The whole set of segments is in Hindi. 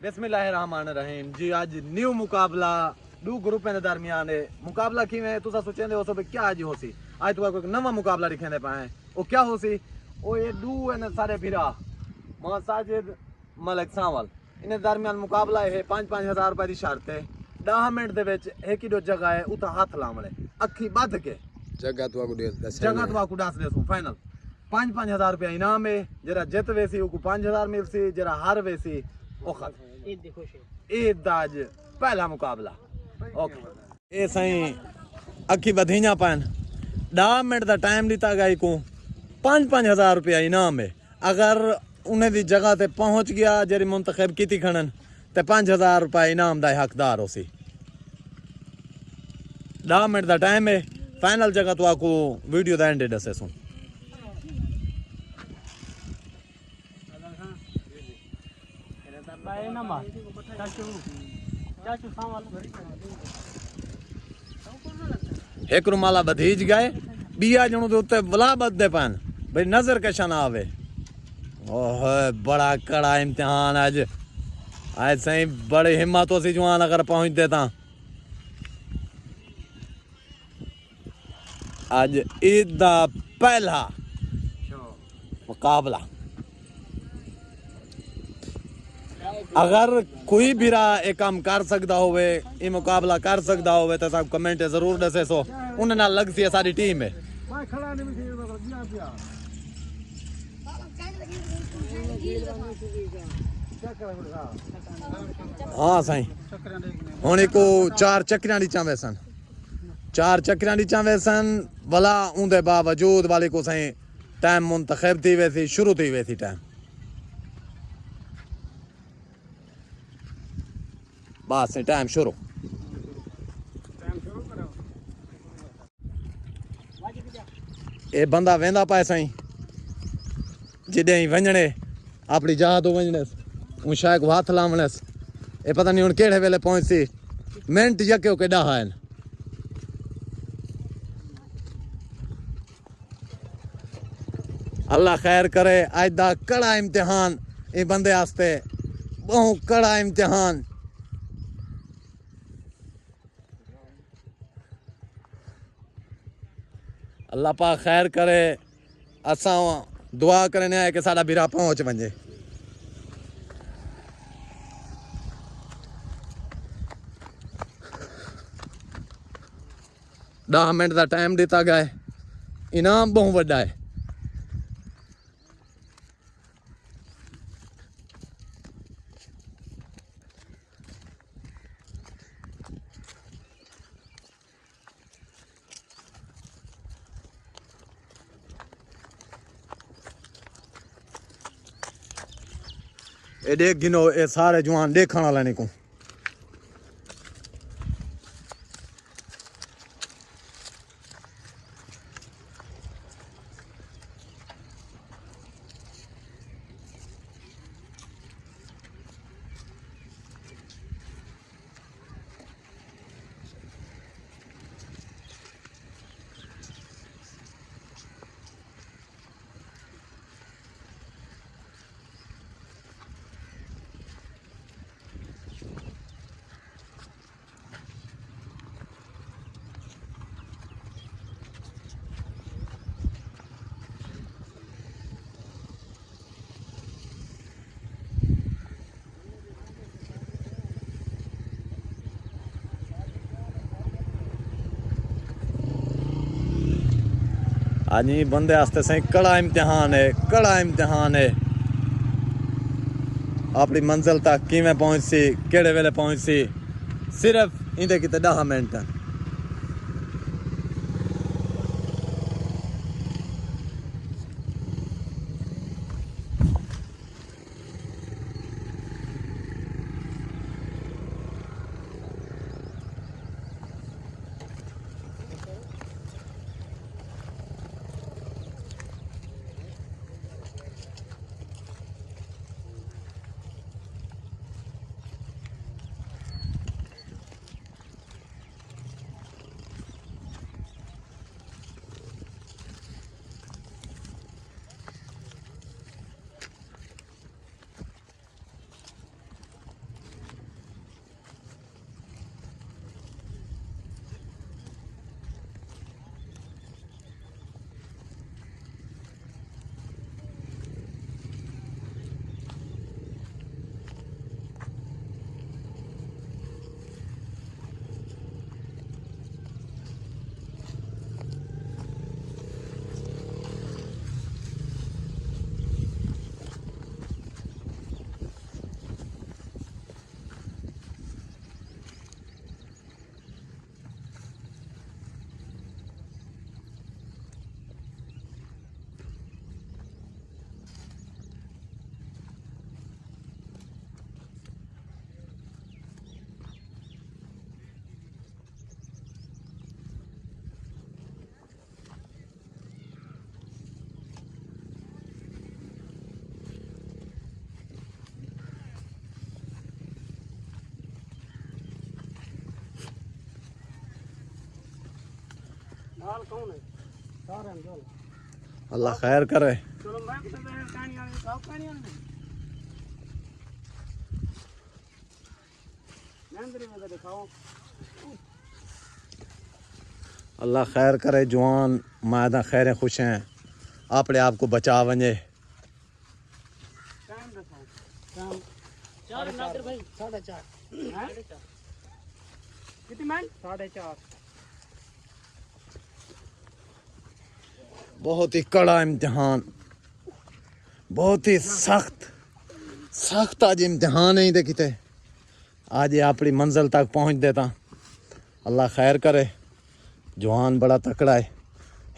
बिस्मिल्लाहिर्रहमानिर्रहीम जी। आज न्यू मुकाबला दो ग्रुपों के दरमियान है। मुकाबला किवें तुसा सोचेंदे हो कि क्या आज होसी। आज तो कोई नवा मुकाबला दिखेंदे पाए। वो क्या होसी? वो ये दो है सारे भिरा मोहम्मद साजिद मलिक सांवल इन दरमियान मुकाबला है। 5-5 हज़ार रुपए की शर्त है। 10 मिनट दे विच एक ही दो जगह है उता हाथ लावणे अखी बध के जगह तो आपको दस देसू फाइनल 5-5 हज़ार रुपया इनाम है। जरा जित वेसी उको 5 हज़ार मिलसी, जरा हार वेसी ईद आज पहला मुकाबला। ओके ये सही अखी बधीजा पान 10 मिनट का टाइम दिता गया को 5-5 हज़ार रुपया इनाम है। अगर उन्हें दी जगह ते पहुंच गया जरी मुंतखब की खड़न ते 5 हज़ार रुपया इनाम का हकदार होसी। 10 मिनट का टाइम है। फाइनल जगह तो आपको वीडियो का एंड दसे सुन। एक रुमाला बधीज गए बिया जणू दे उत्ते बला बददे पान भाई नजर कशा ना आवे। ओह बड़ा कड़ा इम्तिहान आज सही बड़ी हिम्मत सी जवान अगर पहुंच देता। आज ईद दा पहला मुकाबला अगर कोई भी एक काम कर सकता होवे ये मुकाबला कर सकता होवे तो सब कमेंट जरूर दसे सो उन्हें ना लग सी सारी टीम है। हाँ सही हुण को 4 चक्रियां दी चावे सन 4 चक्रियां दी चावे सन भला उनके बावजूद वाले को सही टाइम मुंतखब थी वैसी शुरू थी वैसी टाइम बस टाइम शुरू। ये बंदा वेंदा पाए सही जिदे ही वंजने अपनी जहा तो वंजने हूँ शायद हाथ लावने ये पता नहीं हूँ केड़े वेले पहुंचसी मिनट यके के डाहा है। अल्लाह खैर करे अज दा कड़ा इम्तिहान ये बंदे आस्ते बहु कड़ा इम्तिहान। अल्लाह पाक खैर करे असा दुआ करने है कि साडा बिरा पहुंच वंजे। दस मिनट का टाइम दिता गया है। इनाम बहुत बड़ा है। ये देख गिनो ये सारे जवान देखने वाले नहीं को आज ये बंदे आस्ते सही कड़ा इम्तिहान है। कड़ा इम्तिहान है अपनी मंजिल तक किवें पहुंच सी केड़े वेले पहुंच सी सिर्फ इंदे किते 10 मिनट। अल्लाह खैर करे। अल्लाह खैर करे जवान मादा खैर खुश हैं अपने आप को बचा वने। बहुत ही कड़ा इम्तिहान, बहुत ही सख्त आज इम्तिहान है दे किते आज ये अपनी मंजिल तक पहुंच देता। अल्लाह खैर करे जवान बड़ा तकड़ा है,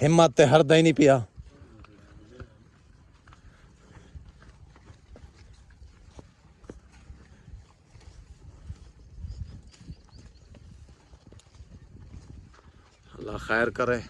हिम्मत ते हरदा ही नहीं पिया। अल्लाह खैर करे।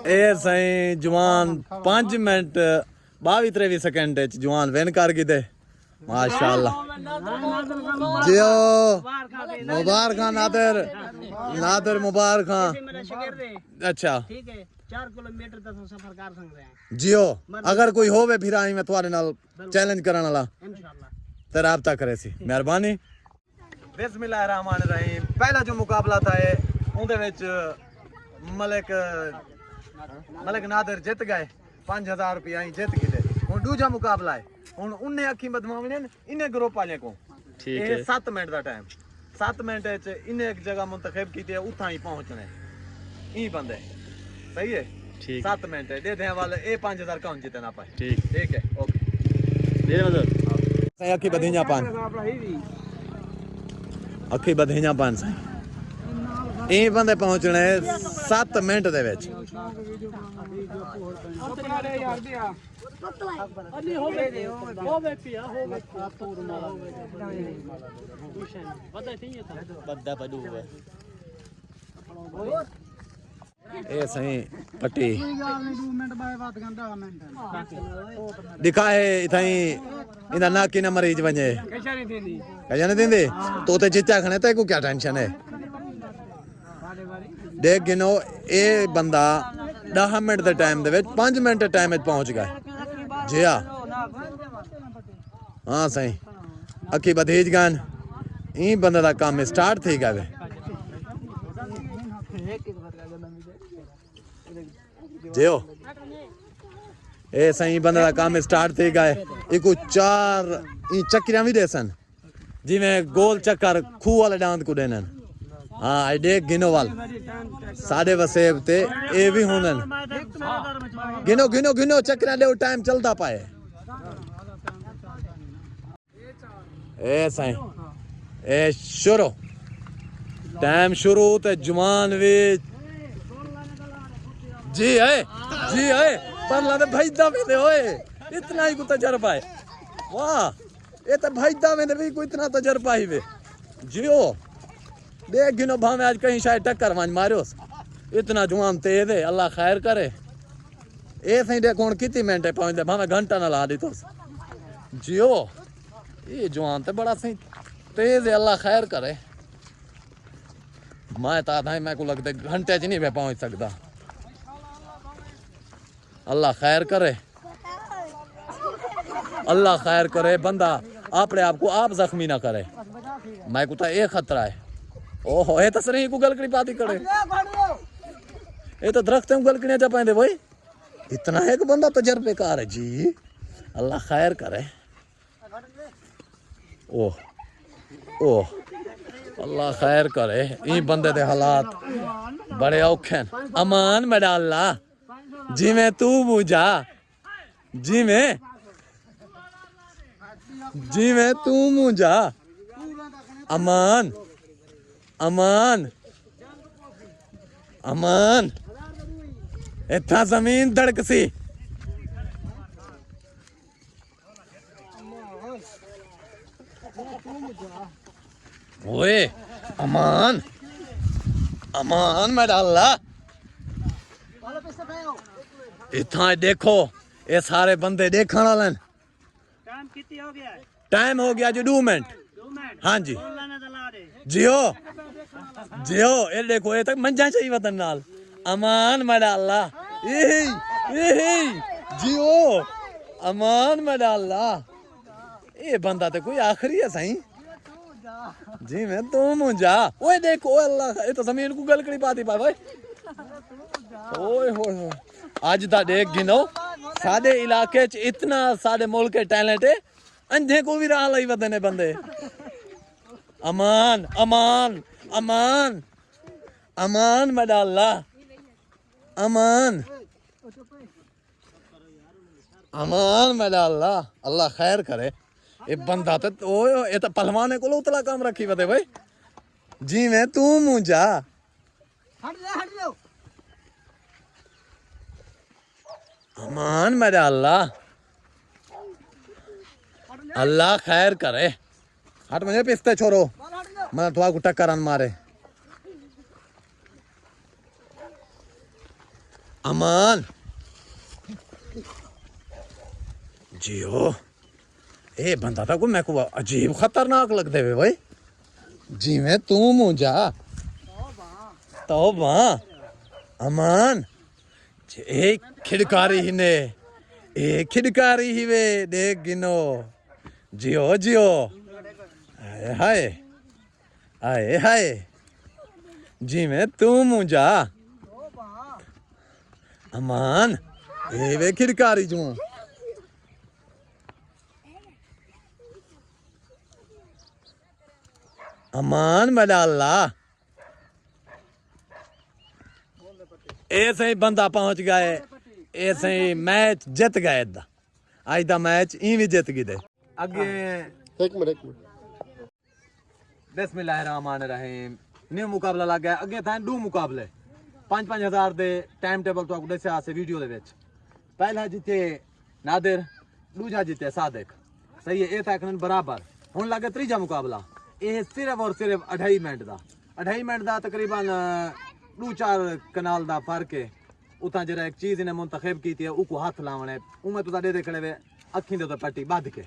ए सही जवान 5 मिनट 22-23 सेकंड जवान विन कर गई दे माशाअल्लाह। जियो मुबारक नादर मुबारक। अच्छा ठीक है 4 किलोमीटर तक सफर कर सकते हैं जियो। अगर कोई होवे फिर आई मैं तुम्हारे नाल चैलेंज करने वाला इंशाल्लाह ते राब्ता करे सी मेहरबानी। बिस्मिल्लाहिर्रहमानिर्रहीम। पहला जो मुकाबला था उहदे विच मलिक नादर जित गए 5000 रुपया जित गए। हुण दूजा मुकाबला है हुण उन्हें अखी बदमावने इन्हें ग्रुप वाले को ठीक है 7 मिनट का टाइम 7 मिनट इन्हें एक जगह मुंतखब की उथा ही पहुंचने ई बंदे सही है ठीक 7 मिनट दे दे वाले ए 5000 कौन जीते ना पाए ठीक है ओके दे मतलब सही अखी बधीजा पान अखी बधीजा पान सही ਇਹ ਬੰਦੇ ਪਹੁੰਚਣੇ 7 ਮਿੰਟ ਦੇ ਵਿੱਚ। ਇਹ ਸਹੀ ਪੱਟੀ ਦਿਖਾਏ ਇਥਾਈ ਇਹਦਾ ਨਾ ਕਿਨਾ ਮਰੀਜ਼ ਵਣੇ ਕਜਾ ਨਹੀਂ ਦਿੰਦੇ ਤੋ ਤੇ ਚਿੱਚਾ ਖਣੇ ਤੇ ਕੋ ਕੀ ਟੈਨਸ਼ਨ ਹੈ। देख गिनो ये बंदा 10 मिनट के टाइम दे 5 मिनट के टाइम पहुंच गए जी हाँ सही अखी बधीज गन ई बंदे का काम स्टार्ट थी गए जियो ए सही बंदे का काम स्टार्ट थी गए। एक 4 ई चक्रियां भी दे सन जिवें गोल चक्कर खूह वाले डांद को देने हाँ देख गिनो वाल साढ़े वसेब ते ए भी होने गिनो गिनो गिनो चक्कर दे टाइम चलता पाए ए सही ए शुरू टाइम शुरू ते जवान भी जी है पर ला दे भाई दा दे ओए इतना ही को तजर्बा है वाह ये तो भाई दा में भी कोई इतना तजर्बा ही वे जियो देख गिनो भावे आज कहीं शायद टक्कर मान मारो इतना जवान तेज है अल्लाह खैर करे। ए सही देखो हुण कितनी मिनट पहुंचते भावे घंटा ना ला दी तो जियो ये जवान तो बड़ा सही तेज है अल्लाह खैर करे। मैं तो था मैं को लगता घंटे च नहीं मैं पहुंच सकता। अल्लाह खैर करे अल्लाह खैर करे बंदा अपने आप को आप जख्मी ना करे। मैं को तो ये खतरा है ओहो ये तो सही को गलकड़ी पाती करे ये तो दरख्त में गलकड़ियां जा पाएंदे भाई इतना एक बंदा तजर्बेकार है जी अल्लाह खैर करे। ओह अल्लाह खैर करे ई बंदे दे हालात बड़े औखे अमान में डालना जिवें तू बुझा जिवें तू मुझा अमान अमान अमान इतना जमीन धड़क सी ओए अमान अमान मैं डाला इतना देखो ये सारे बंदे देखने वाले टाइम कितनी हो गया है? टाइम हो गया जी 2 मिनट 2 मिनट हाँ जी बोलना ना चला दे। जियो जियो ये देखो ये तक मंजा चाहिए वतन नाल अमान मैं डाला यही जियो अमान मैं डाला ये बंदा तो कोई आखिरी है सही जी मैं तुम जा ओए देखो अल्लाह ये तो जमीन को गलकड़ी पाती पा भाई ओए होए आज दा देख गिनो साडे इलाके च इतना साडे मुल्क के टैलेंट है अंधे को भी राह लाई वदने बंदे अमान अमान अमान अमान मडाला अमान अमान मडाला अल्लाह खैर करे ये बंदा तो ओए ये तो पहलवान को उतला काम रखी बते भाई जी मैं तू मुझा हट जाओ अमान मेरा अल्लाह अल्लाह खैर करे हट मुझे पिस्ते छोड़ो मैं तुआ को टक्कर अन मारे अमान जियो ए बंदा था को मैं को अजीब खतरनाक लगते वे भाई जी मैं तू मुझा तौबा अमान ए खिड़कारी ही ने ए खिड़कारी ही वे देख गिनो जियो जियो हाय हाय हाय हाय जी मैं तू मुझा अमान ए वे खिड़कारी जू अमान मडाला ऐसे ही बंदा पहुंच गए ऐसे ही मैच जीत गए आज दा मैच इवी जीत गए आगे एक मिनट बिस्मिल्लाहिर्रहमानिर्रहीम न्यू मुकाबला लग गया अगे था 2 मुकाबले 5-5 हजार दे टाइम टेबल तो आपको दस्या से वीडियो दे विच पहला जीते नादिर दूजा जीते सादिक सही है ए तकरीबन बराबर हुन लगे तीजा मुकाबला ये सिर्फ और सिर्फ 2.5 मिनट दा 2.5 मिनट दा तकरीबन 2-4 कनाल दा फर्क है उता जरा एक चीज इन्हें मुंतखब की थी उको हाथ लावने उमे तो दे खड़े वे अखी दे तो पट्टी बध के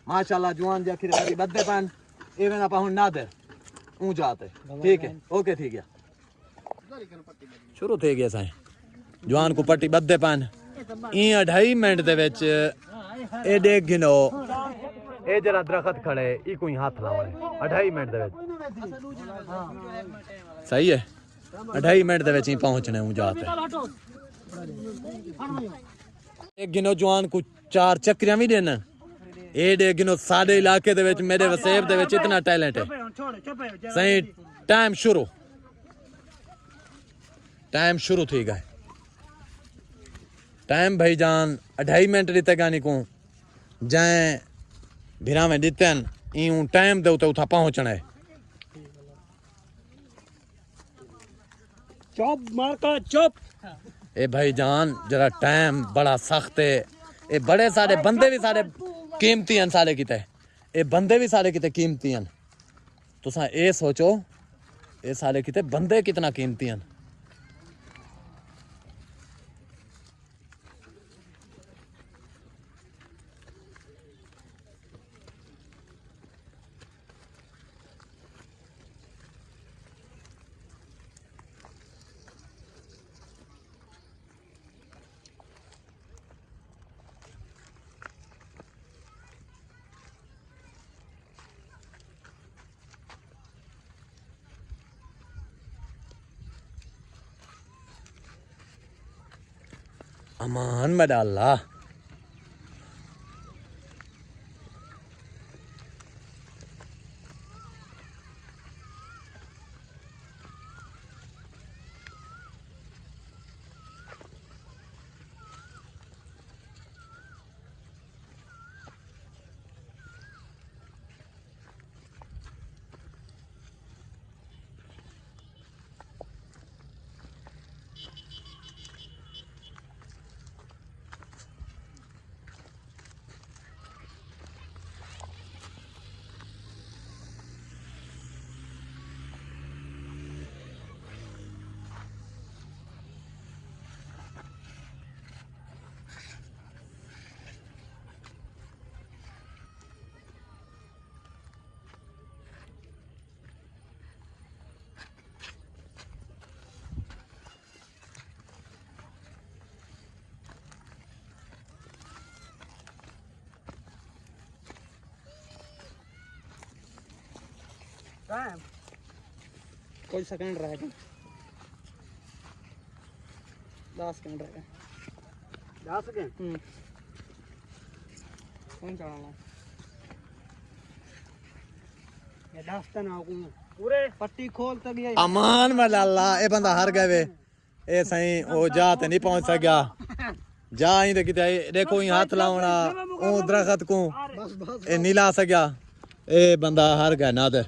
माशाल्लाह जवान जी अखी पट्टी बधे पान एवें आपा हुन नादिर ऊ जाते ठीक है ओके ठीक है शुरू थे गया साईं जवान को पट्टी बधे पान ई 2.5 मिनट दे विच ए देख गिनो ए जरा दरखत खड़े ई कोई हाथ लावने 2.5 मिनट दे विच सही है 2.5 मिनट दे विच ही पहुंचने हूं जाते एक गिनो जवान को 4 चक्रियां भी देना ए दे गिनो साडे इलाके दे विच मेरे वसेब दे विच इतना टैलेंट है सही टाइम शुरू थी गए टाइम भाईजान 2.5 मिनट रीते गानी को जाए भिरा में दितन यूं टाइम दे उता पहुंचना है चुप मार का चुप ए भाईजान जरा टाइम बड़ा सख्त है ए बड़े सारे बंदे भी सारे कीमती हैं सारे किते ए बंदे भी सारे किते कीमती हैं तुसा ए सोचो ए सारे किते बंदे कितना कीमती हैं अमान मडाला टाइम कुछ सेकंड रह गए 10 सेकंड रह गए 10 सेकंड कौन चढ़ाना ये 10 तक ना पूरे पट्टी खोल तक ये अमान में अल्लाह ए बंदा हार गए वे ए सही ओ जा ते नहीं पहुंच सका जा ही ते किते देखो ही हाथ लावना ओ दरख्त को बस ए नीला सका ए बंदा हार गया ना ते